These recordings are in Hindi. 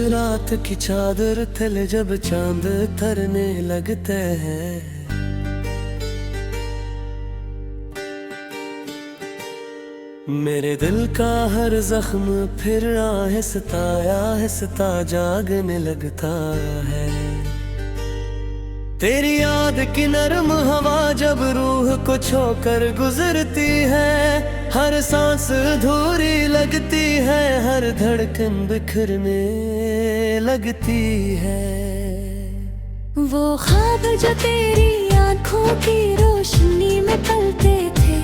रात की चादर तले जब चांद तरने लगते हैं, मेरे दिल का हर जख्म फिर आहिस्ता आहिस्ता जागने लगता है। तेरी याद की नरम हवा जब रूह को छोकर गुजरती है, हर सांस अधूरी लगती है, हर धड़कन बिखरने लगती है। वो ख्वाब जो तेरी आंखों की रोशनी में पलते थे,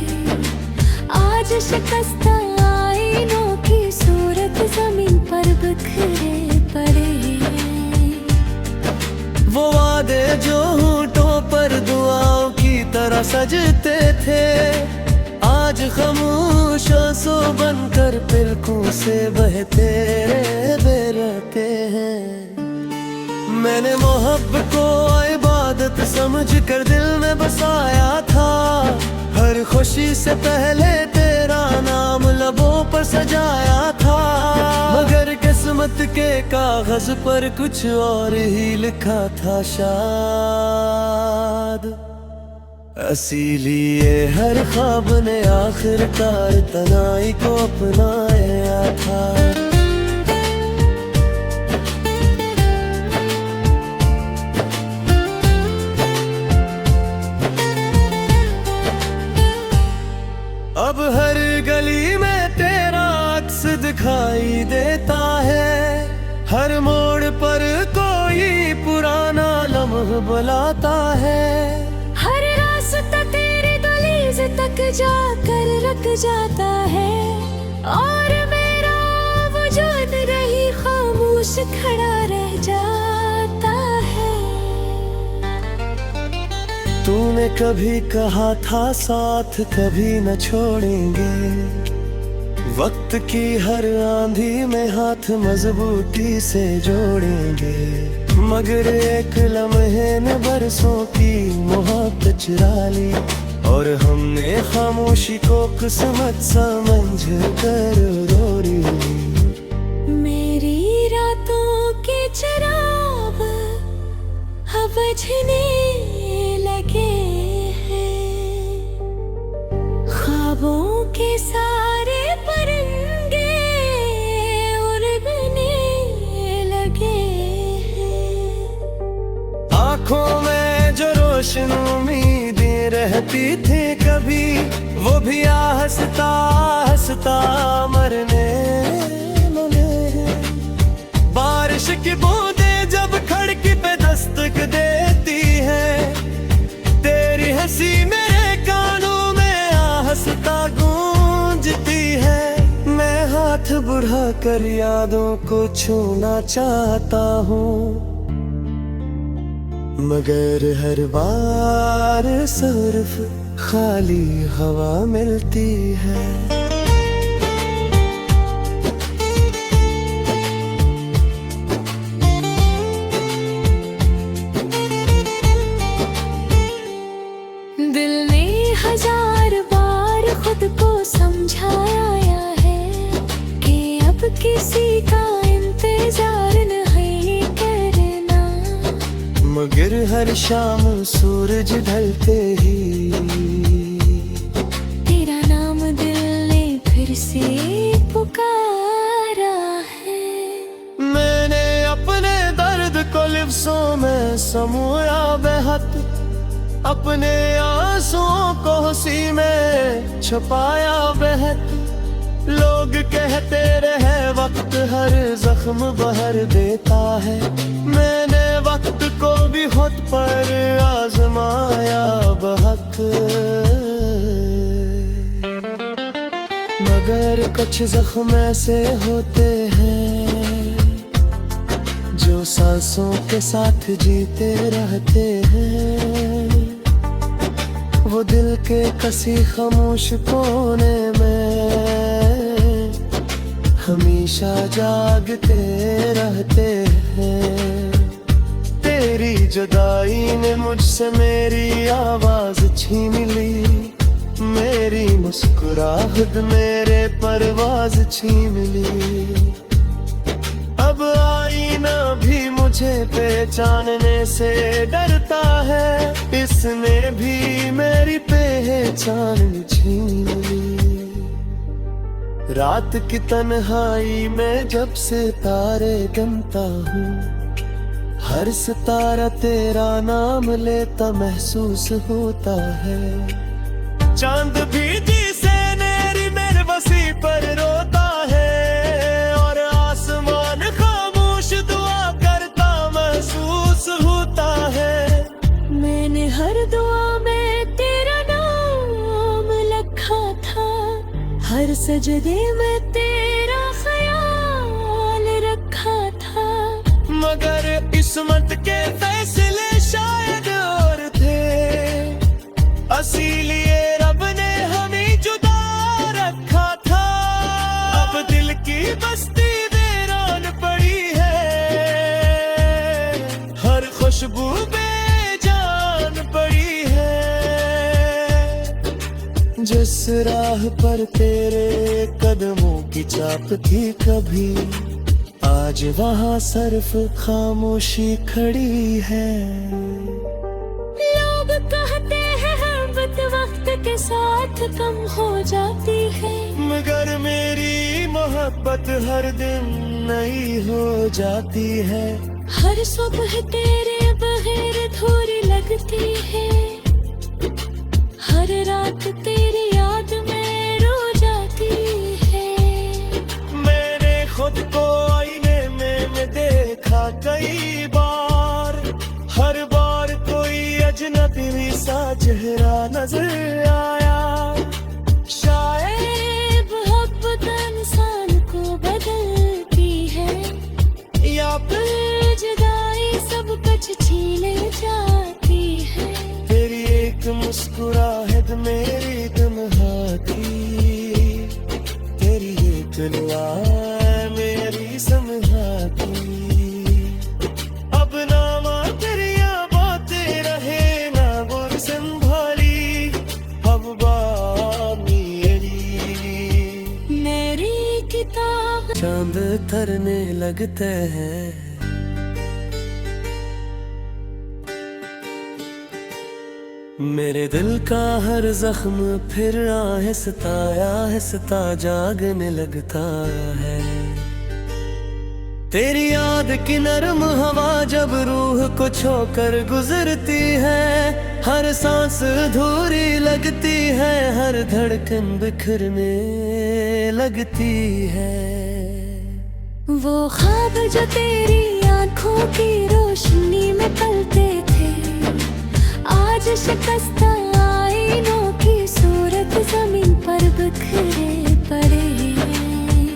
आज शिकस्त आईनों की सूरत जमीन पर बिखरे पड़े। वो वादे जो होंठों पर दुआओं की तरह सजते थे, आज खामोश आंसू बनकर पलकों से बहते बहते हैं। मैंने मोहब्बत को इबादत समझ कर दिल में बसाया था, हर खुशी से पहले तेरा नाम लबों पर सजाया था, मगर किस्मत के कागज पर कुछ और ही लिखा था शायद। इसीलिए हर ख्वाब ने आखिरकार तन्हाई को अपनाया था। अब हर गली में तेरा अक्स दिखाई देता है, हर मोड़ पर कोई पुराना लम्हा बुलाता है। हर रास्ता तेरी दहलीज तक जाकर रुक जाता है, और मेरा वजूद रही खामोश खड़ा रह जाता है। तूने कभी कहा था साथ कभी न छोड़ेंगे, वक्त की हर आंधी में हाथ मजबूती से जोड़ेंगे, मगर एक लम्हे ने बरसों की मोहब्बत चुरा ली, और हमने खामोशी को किस्मत समझ कर रोरी। मेरी रातों के चिराग अब बुझने लगे हैं, ख्वाबों के सारे परिंदे उड़ने लगे हैं। आँखों में जो रोशन उम्मीदें रहती थी कभी, वो भी आहिस्ता आहिस्ता मरने लगे हैं। बारिश की बूंदें जब खिड़की पे दस्तक देती है, तेरी हंसी मेरे कानों में आहिस्ता गूंजती है। मैं हाथ बढ़ा कर यादों को छूना चाहता हूँ, मगर हर बार सिर्फ खाली हवा मिलती है। दिल ने हजार बार खुद को समझाया है कि अब किसी का इंतजार नहीं करना, मगर हर शाम सूरज ढलते ही तेरा नाम दिल ने फिर से पुकारा है। मैंने अपने दर्द को लिफ्सों में समोया बेहद, अपने आंसुओं को हंसी में छुपाया बेहद। लोग कहते रहे वक्त हर जख्म बहर देता है, मैंने वक्त को भी खुद पर आजमाया बहक, मगर कुछ जख्म ऐसे होते हैं जो सांसों के साथ जीते रहते हैं। वो दिल के कसी खामोश कोने में हमेशा जागते रहते हैं। तेरी जुदाई ने मुझसे मेरी आवाज छीन ली, मेरी मुस्कुराहट मेरे परवाज छीन ली। अब आई मुझे पहचानने से डरता है, इसने भी मेरी पहचान छीन ली। रात की तन्हाई में जब से तारे गिनता हूँ, हर सितारा तेरा नाम लेता महसूस होता है। चांद भी जिसे मेरी मेरे वसी पर रोता है, और आसमान खामोश दुआ करता महसूस होता है। मैंने हर दुआ में तेरा नाम लिखा था, हर सजदे में तेरा ख्याल रखा था। मगर किस्मत के फैसले शायद और थे, इसीलिए रब ने हमें जुदा रखा था। अब दिल की बस्ती वीरान पड़ी है, हर खुशबू बेजान पड़ी है। जिस राह पर तेरे कदमों की छाप थी कभी, आज वहाँ सिर्फ खामोशी खड़ी है। लोग कहते हैं मोहब्बत वक्त के साथ कम हो जाती है, मगर मेरी मोहब्बत हर दिन नई हो जाती है। हर सुबह तेरे बगैर अधूरी लगती है, हर रात तेरी याद में रो जाती है। मैंने खुद को आईने में देखा कई बार, हर बार कोई अजनबी सा चेहरा नजर आया। शायद मोहब्बत इंसान को बदलती है, या फिर जुदाई सब कुछ छीन जाती है। तेरी एक मुस्कुराहट मेरी तन्हा थी, तेरी एक दुआ मेरी संभाती। अब ना तेरिया बातें रहे ना गुर संभाली, अब मेरी किताब चांद तरने लगते हैं। मेरे दिल का हर जख्म फिर आहिस्ता आहिस्ता जागने लगता है। तेरी याद की नरम हवा जब रूह को छोकर गुजरती है, हर सांस अधूरी लगती है, हर धड़कन बिखरने लगती है। वो ख्वाब जो तेरी आंखों की रोशनी में पलते थे, आज शिकस्ता आईनों की सूरत जमीन पर बिखरे पड़े हैं।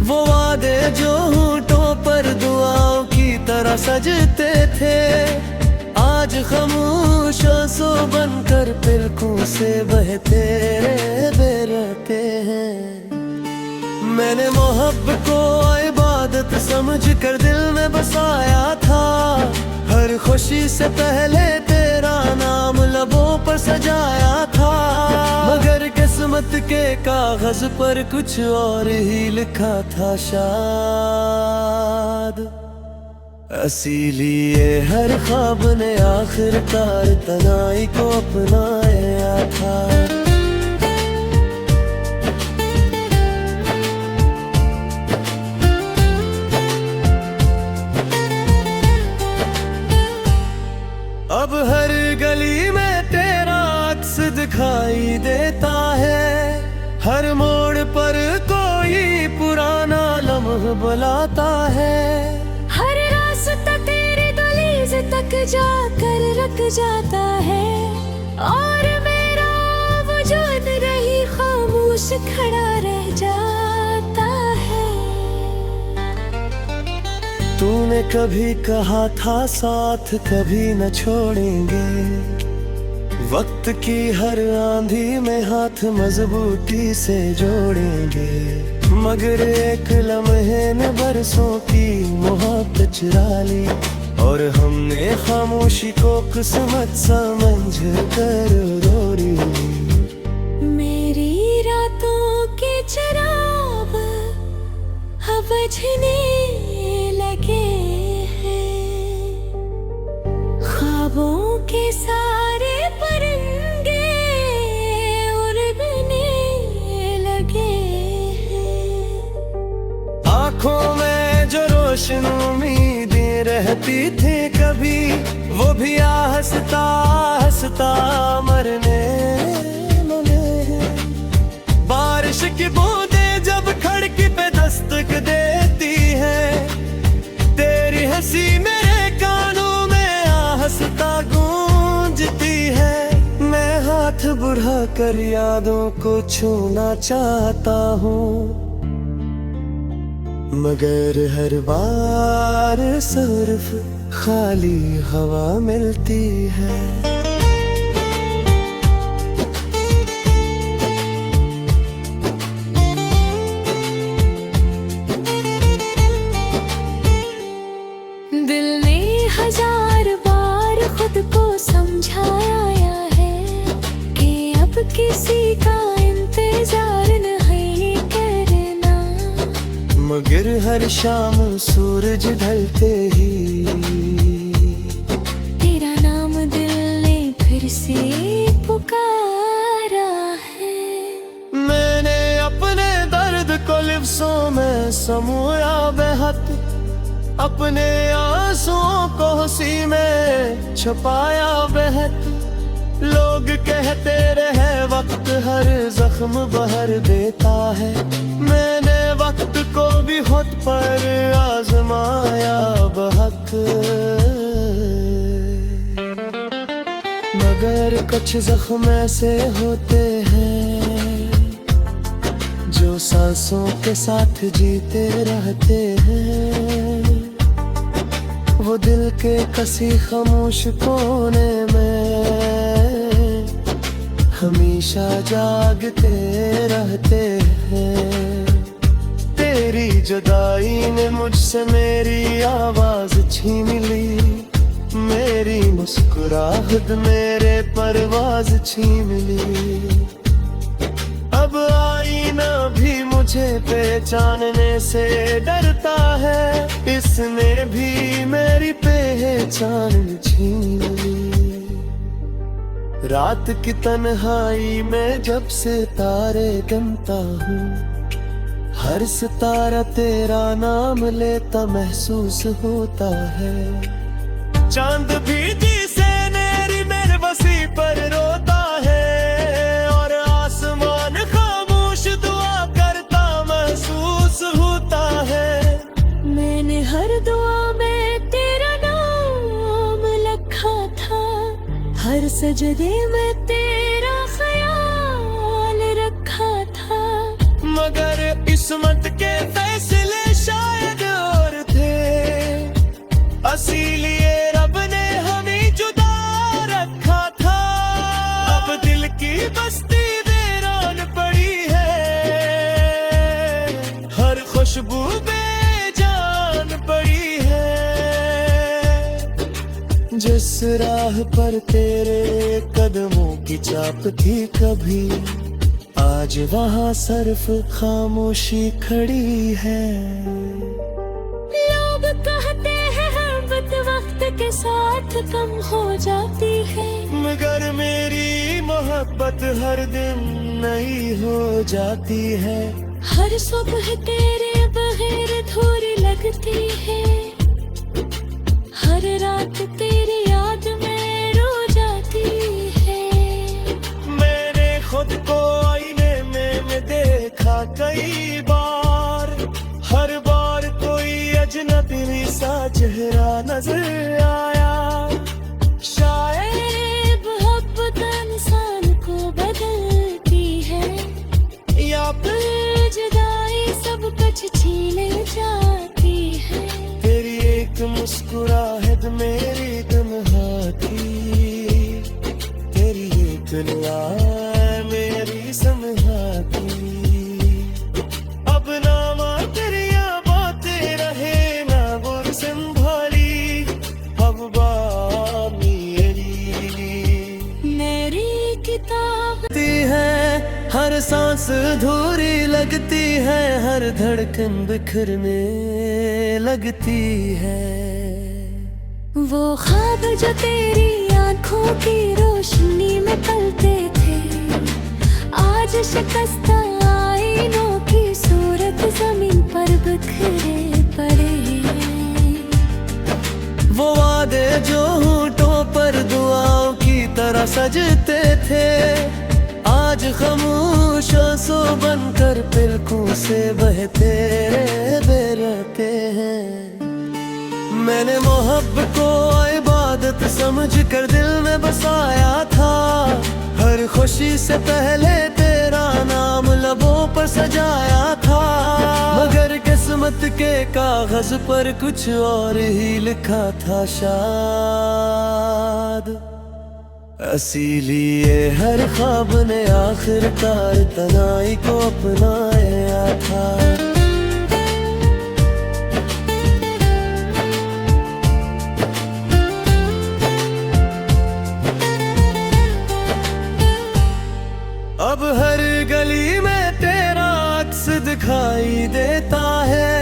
वो वादे जो होंठों पर दुआओं की तरह सजते थे, आज खामोश आंसू बनकर पलकों से बहते रहते हैं। मैंने मोहब्बत को इबादत समझ कर दिल में बसाया था, हर खुशी से पहले तेरा नाम लबों पर सजाया था। मगर किस्मत के कागज पर कुछ और ही लिखा था शायद, इसीलिए हर ख्वाब ने आखिरकार तन्हाई को अपनाया था। अब हर गली में तेरा अक्स दिखाई देता है, हर मोड़ पर कोई पुराना लम्हा बुलाता है। हर रास्ता तेरे दहलीज तक जाकर रुक जाता है, और मेरा वजूद रही खामोश खड़ा रह जाता है। तूने कभी कहा था साथ कभी न छोड़ेंगे, वक्त की हर आंधी में हाथ मजबूती से जोड़ेंगे। मगर एक लम्हे ने बरसों की मोहब्बत चुरा ली, और हमने खामोशी को किस्मत समझ कर रोरी। मेरी रातों के चिराग अब बुझने लगे उम्मीदें रहती थी कभी, वो भी हंसता हंसता मरने लगे। बारिश की बूंदें जब खिड़की पे दस्तक देती है, तेरी हंसी मेरे कानों में हंसता गूंजती है। मैं हाथ बढ़ा कर यादों को छूना चाहता हूँ, मगर हर बार सिर्फ खाली हवा मिलती है। दिल ने 1000 बार खुद को समझाया है कि अब किसी का इंतजार नहीं करना, मगर हर शाम सूरज ढलते ही तेरा नाम दिल ने फिर से पुकारा है। मैंने अपने दर्द को लिफ्ज़ों में समोया बेहद, अपने आंसुओं को हंसी में छुपाया बेहद। लोग कहते रहे वक्त हर जख्म बहर देता है, मैंने वक्त को भी खुद पर आजमाया बहक। मगर कुछ जख्म ऐसे होते हैं जो सांसों के साथ जीते रहते हैं, वो दिल के कसी खामोश कोने में हमेशा जागते रहते हैं। तेरी जुदाई ने मुझसे मेरी आवाज छीन ली, मेरी मुस्कुराहट मेरे परवाज छीन ली। अब आईना भी मुझे पहचानने से डरता है, इसने भी मेरी पहचान छीन ली। रात की तन्हाई में जब सितारे गिनता हूँ, हर सितारा तेरा नाम लेता महसूस होता है। चांद भी जिसे मेरी बेबसी पर रोता है, और आसमान खामोश दुआ करता महसूस होता है। मैंने हर दुआ में तेरा नाम लिखा था, हर सजदे में तेरा ख्याल रखा था। मगर किस्मत के फैसले शायद और थे, इसीलिए रब ने हमें जुदा रखा था। अब दिल की बस्ती वीरान पड़ी है, हर खुशबू बेजान पड़ी है। जिस राह पर तेरे कदमों की छाप थी कभी, आज वहाँ सिर्फ खामोशी खड़ी है। लोग कहते हैं मोहब्बत वक्त के साथ कम हो जाती है, मगर मेरी मोहब्बत हर दिन नई हो जाती है। हर सुबह तेरे बगैर थोड़ी लगती है, हर रात तेरी याद में रो जाती है। मैंने खुद को आईने में देखा कई बार, हर बार कोई अजनबी सा चेहरा नजर आया। शायद मोहब्बत इंसान को बदलती है, या फिर जुदाई सब कुछ छीन जाती है। तेरी एक मुस्कुराहट मेरी तन्हा थी, तेरी एक दुआ मेरी समझा थी। अब नामा तेरिया बातें रहे ना गुर संभाली, अब मेरी किताब है। हर सांस अधूरी लगती है, हर धड़कन बिखरने लगती है। वो ख्वाब जो तेरी आंखों की रोशनी में पलते थे, आज शिकस्ता आईनों की सूरत जमीन पर बिखरे पड़े हैं। वादे जो होठों पर दुआओं की तरह सजते थे, आज खामोश आंसू बनकर पलकों से बहते रहते हैं। मैंने मोहब्बत को इबादत समझ कर दिल में बसाया था, हर खुशी से पहले तेरा नाम लबों पर सजाया था। मगर किस्मत के कागज पर कुछ और ही लिखा था शायद, इसीलिए हर ख्वाब ने आखिरकार तन्हाई को अपनाया था। अब हर गली में तेरा अक्स दिखाई देता है,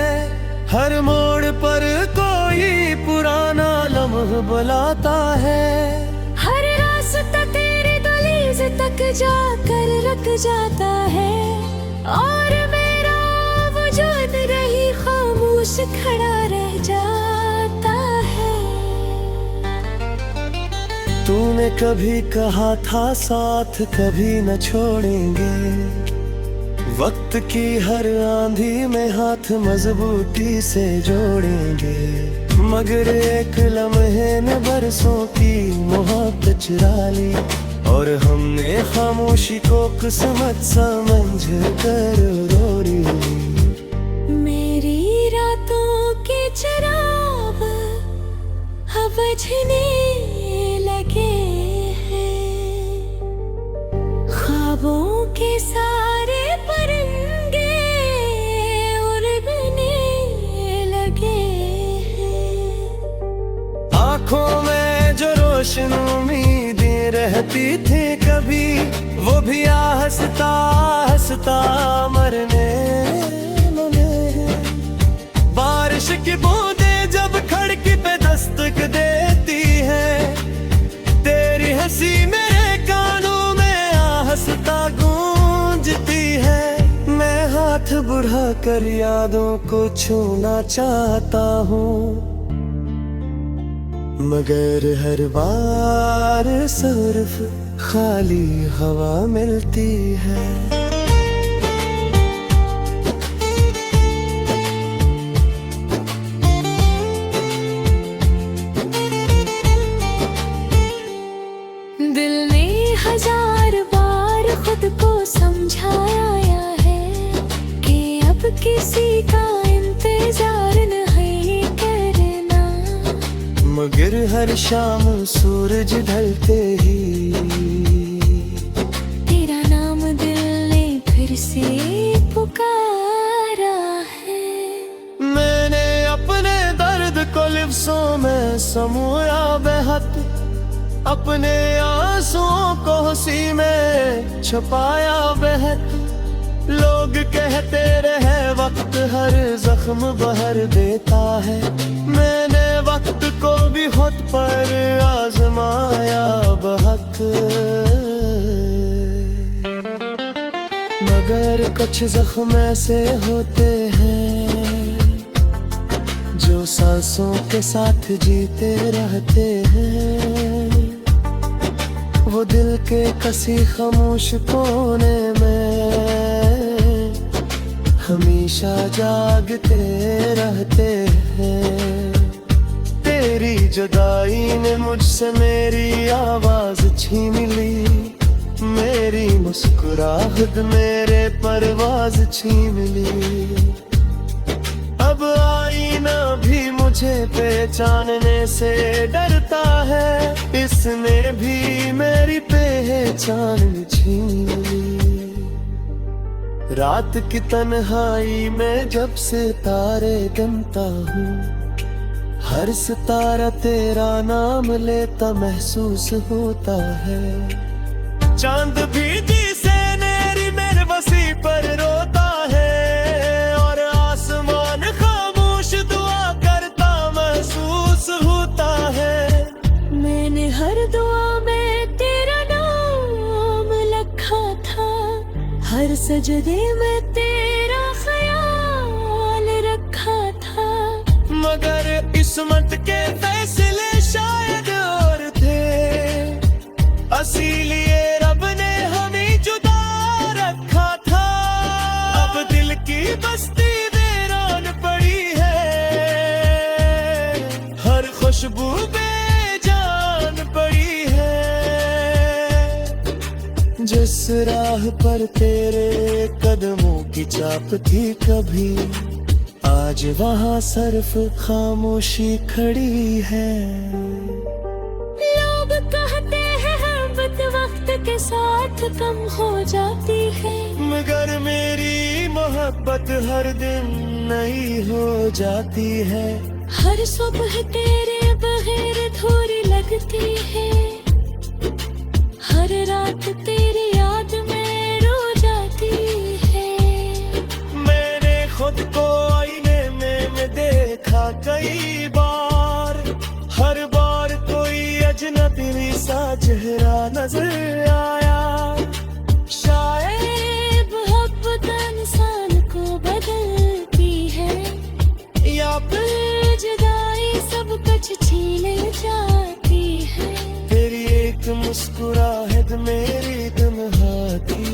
हर मोड़ पर कोई पुराना लम्हा बुलाता है। हर रास्ता तेरे दहलीज तक जाकर रुक जाता है, और मेरा वजूद रही खामोश खड़ा रह जाता है। तूने कभी कहा था साथ कभी न छोड़ेंगे, वक्त की हर आंधी में हाथ मजबूती से जोड़ेंगे। मगर एक लम्हे ने बरसों की मोहब्बत चुरा ली, और हमने खामोशी को किस्मत समझ कर रो ली। मेरी रातों के चिराग अब बुझने लगे हैं, ख्वाबों के सारे परिंदे उड़ने लगे हैं। आँखों में जो रोशन उम्मीदें रहती थी कभी, वो भी हंसता हंसता मरने लगे। बारिश की बूंदें जब खिड़की पे दस्तक देती है, तेरी हंसी मेरे कानों में हंसता गूंजती है। मैं हाथ बढ़ा कर यादों को छूना चाहता हूँ, मगर हर बार सिर्फ खाली हवा मिलती है। दिल ने हजार बार खुद को समझाया है कि अब किसी का इंतजार नहीं करना, मगर हर शाम सूरज ढलते ही तेरा नाम दिल ने फिर से पुकारा है। मैंने अपने दर्द को लिफ्ज़ों में समोया बेहद, अपने आंसुओं को हंसी में छुपाया बेहद। लोग कहते रहे वक्त हर जख्म बहर देता है, मैंने वक्त को भी खुद पर आजमाया बहक। मगर कुछ जख्म ऐसे होते हैं जो सांसों के साथ जीते रहते हैं, वो दिल के कसी खामोश कोने में हमेशा जागते रहते हैं। तेरी जुदाई ने मुझसे मेरी आवाज छीन ली, मेरी मुस्कुराहट मेरे परवाज छीन ली। अब आईना भी मुझे पहचानने से डरता है, इसने भी मेरी पहचान छीन ली। रात की तन्हाई में जब सितारे गिनता हूँ, हर सितारा तेरा नाम लेता महसूस होता है। चांद भी जिसे मेरी मेरे वसी पर रोता है, और आसमान खामोश दुआ करता महसूस होता है। मैंने हर दुआ में तेरा नाम लिखा था, हर सजदे में तेरा ख्याल रखा था। मगर किस्मत के फैसले खुशबू बेजान पड़ी है। जिस राह पर तेरे कदमों की छाप थी कभी, आज वहाँ सिर्फ खामोशी खड़ी है। लोग कहते हैं मोहब्बत वक्त के साथ कम हो जाती है, मगर मेरी मोहब्बत हर दिन नई हो जाती है। हर सुबह तेरे बगैर थोड़ी लगती है, हर रात तेरी याद में रो जाती है। मैंने खुद को आईने में देखा कई बार, हर बार कोई अजनबी सा चेहरा नजर आया। शायद मोहब्बत इंसान को बदलती है, या फिर जुदाई सब कुछ छीन जाती है। तेरी एक मुस्कुराहट मेरी तन्हा थी,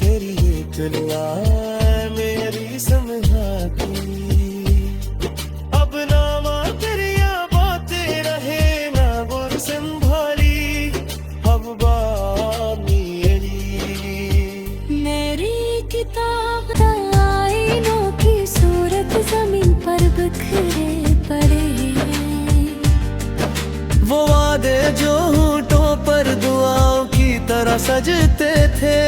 तेरी एक दुआ मेरी समझाती। अब ना तेरिया बातें रहे ना बुर संभाली, अब मेरी किताब आईनों की सूरत जमीन पर बिखरे पड़े हैं। वो वादे जो होंठों पर दुआओं की तरह सजते थे,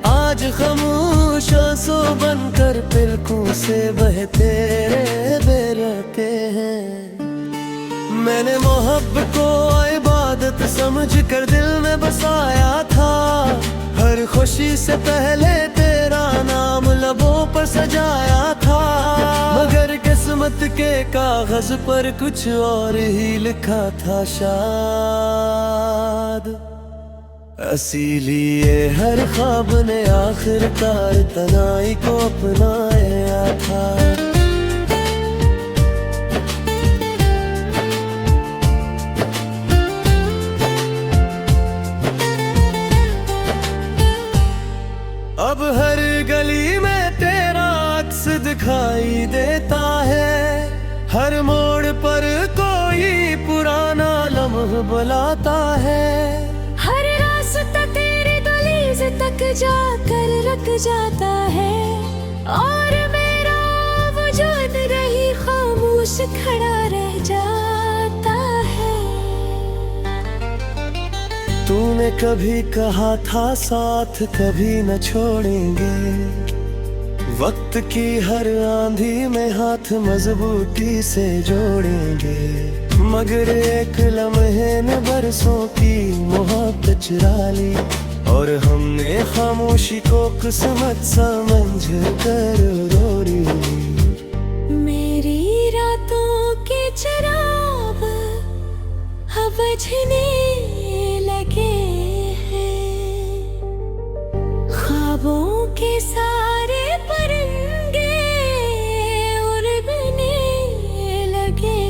आज खामोश आंसू बनकर पलकों से बहते बहते हैं। मैंने मोहब्बत को इबादत समझ कर दिल में बसाया था, हर खुशी से पहले तेरा नाम लबों पर सजाया था। मगर किस्मत के कागज पर कुछ और ही लिखा था शायद, इसीलिए हर ख्वाब ने आखिरकार तन्हाई को अपनाया था। अब हर गली में तेरा अक्स दिखाई देता है, हर मोड़ पर कोई पुराना लम्हा बुलाता है। हर रास्ता तेरी दहलीज तक जाकर रुक जाता है, और मेरा वजूद रही खामोश खड़ा रह जाता है। तूने कभी कहा था साथ कभी न छोड़ेंगे, वक्त की हर आंधी में हाथ मजबूती से जोड़ेंगे। मगर एक लम्हे ने बरसों की मोहब्बत चुरा ली, और हमने खामोशी को किस्मत समझ कर रोरी। मेरी रातों के चिराग अब बुझने लगे हैं, ख्वाबों के सारे परिंदे उड़ने लगे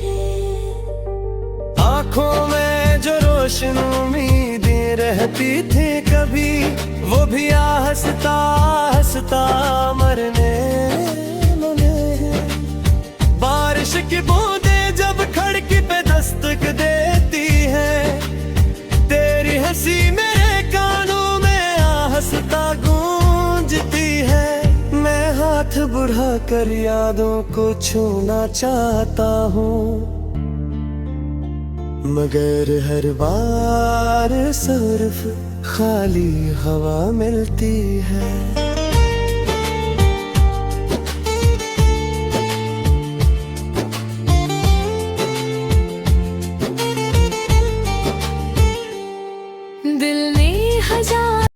हैं। आँखों में जो रोशन उम्मीदें रहती थी कभी, वो भी हंसता हंसता मरने लगे हैं। बारिश की बूंदें जब खिड़की पे दस्तक देती है, तेरी हंसी मेरे कानों में हंसता गूंजती है। मैं हाथ बढ़ा कर यादों को छूना चाहता हूँ, मगर हर बार सिर्फ खाली हवा मिलती है।